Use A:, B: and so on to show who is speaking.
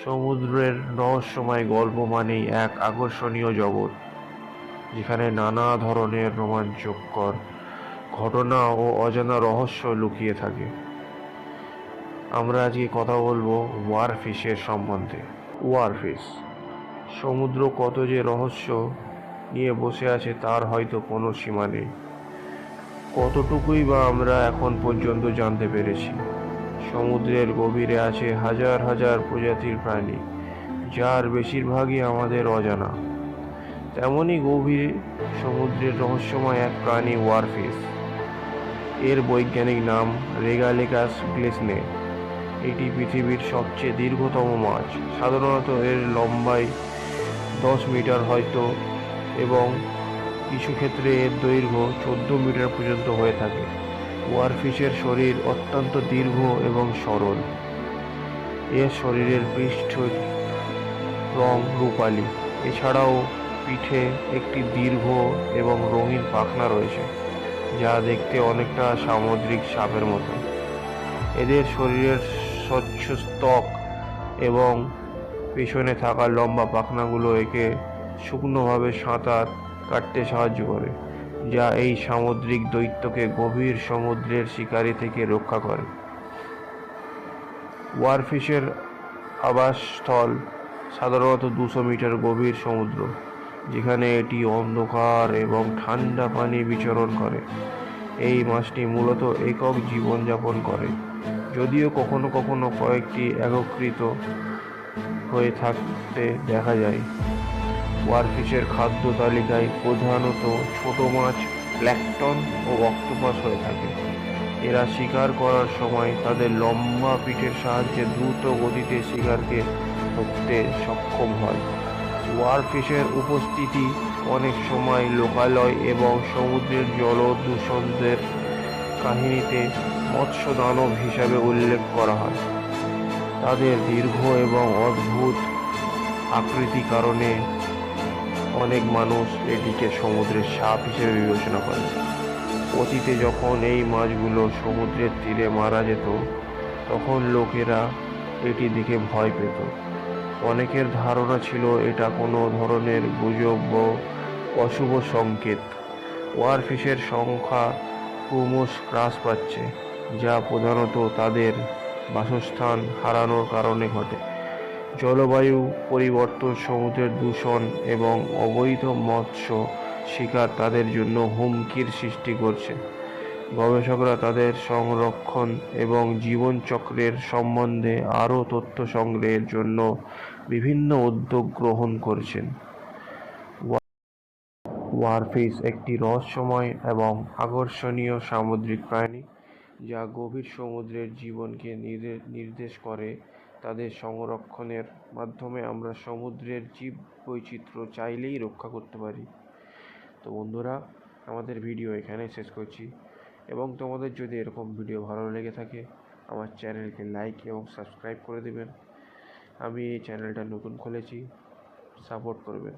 A: সমুদ্রের রহস্যময় গল্প মানেই এক আকর্ষণীয় জগৎ, যেখানে নানা ধরনের রোমাঞ্চকর ঘটনা ও অজানা রহস্য লুকিয়ে থাকে। আমরা আজকে কথা বলবো ওয়ারফিশের সম্বন্ধে। ওয়ারফিশ সমুদ্র কত যে রহস্য নিয়ে বসে আছে তার হয়তো কোনো সীমা নেই। কতটুকুই বা আমরা এখন পর্যন্ত জানতে পেরেছি। সমুদ্রের গভীরে আছে হাজার হাজার প্রজাতির প্রাণী, যার বেশিরভাগই আমাদের অজানা। তেমনই গভীর সমুদ্রের রহস্যময় এক প্রাণী ওয়ারফিশ। এর বৈজ্ঞানিক নাম রেগালেকাস গ্লেসনে। এটি পৃথিবীর সবচেয়ে দীর্ঘতম মাছ। সাধারণত এর লম্বাই 10 মিটার হয়তো, এবং কিছু ক্ষেত্রে এর দৈর্ঘ্য 14 মিটার পর্যন্ত হয়ে থাকে। ওয়ারফিশের শরীর অত্যন্ত দীর্ঘ এবং সরল। এর শরীরের পৃষ্ঠের রং রূপালি। এছাড়াও পিঠে একটি দীর্ঘ এবং রঙিন পাখনা রয়েছে, যা দেখতে অনেকটা সামুদ্রিক সাপের মতো। এদের শরীরের স্বচ্ছ ত্বক এবং পেছনে থাকা লম্বা পাখনাগুলো একে শুকনোভাবে সাঁতার কাটতে সাহায্য করে, যা এই সামুদ্রিক দৈত্যকে গভীর সমুদ্রের শিকারি থেকে রক্ষা করে। ওয়ারফিশের আবাসস্থল সাধারণত 200 মিটার গভীর সমুদ্র, যেখানে এটি অন্ধকার এবং ঠান্ডা পানি বিচরণ করে। এই মাছটি মূলত একক জীবনযাপন করে, যদিও কখনো কখনো কয়েকটি একত্রিত হয়ে থাকতে দেখা যায়। ওয়ারফিশের খাদ্য তালিকায় প্রধানত ছোট মাছ, প্ল্যাঙ্কটন ও অক্টোপাস হয়ে থাকে। এরা শিকার করার সময় তাদের লম্বা পিঠের সাহায্যে দ্রুত গতিতে শিকারকে ধরতে সক্ষম হয়। ওয়ারফিশের উপস্থিতি অনেক সময় লোকালয় এবং সমুদ্রের জলদূষণের কাহিনীতে মৎস্য দানব হিসাবে উল্লেখ করা হয়। তাদের দীর্ঘ এবং অদ্ভুত আকৃতির কারণে অনেক মানুষ এটিকে সমুদ্রের সাপ হিসেবে বিবেচনা করে। অতীতে যখন এই মাছগুলো সমুদ্রের তীরে মারা যেত, তখন লোকেরা এটি দেখে ভয় পেত। অনেকের ধারণা ছিল এটা কোনো ধরনের গুজব বা অশুভ সংকেত। ওয়ারফিশের সংখ্যা ক্রমশ হ্রাস পাচ্ছে, যা প্রধানত তাদের বাসস্থান হারানোর কারণে ঘটে। জলবায়ু পরিবর্তন, সমুদ্রের দূষণ এবং অবৈধ মৎস্য শিকার তাদের জন্য হুমকির সৃষ্টি করছে। গবেষকরা তাদের সংরক্ষণ এবং জীবনচক্রের সম্বন্ধে আরও তথ্য সংগ্রহের জন্য বিভিন্ন উদ্যোগ গ্রহণ করছেন। ওয়ারফিশ একটি রহস্যময় এবং আকর্ষণীয় সামুদ্রিক প্রাণী, যা গভীর সমুদ্রের জীবনকে নির্দেশ করে। তাদের সংরক্ষণের মাধ্যমে আমরা সমুদ্রের জীববৈচিত্র্য চাইলেই রক্ষা করতে পারি। তো বন্ধুরা, আমাদের ভিডিও এখানে শেষ করছি, এবং তোমাদের যদি এরকম ভিডিও ভালো লেগে থাকে আমার চ্যানেলকে লাইক এবং সাবস্ক্রাইব করে দেবেন। আমি এই চ্যানেলটা নতুন খুলেছি, সাপোর্ট করবেন।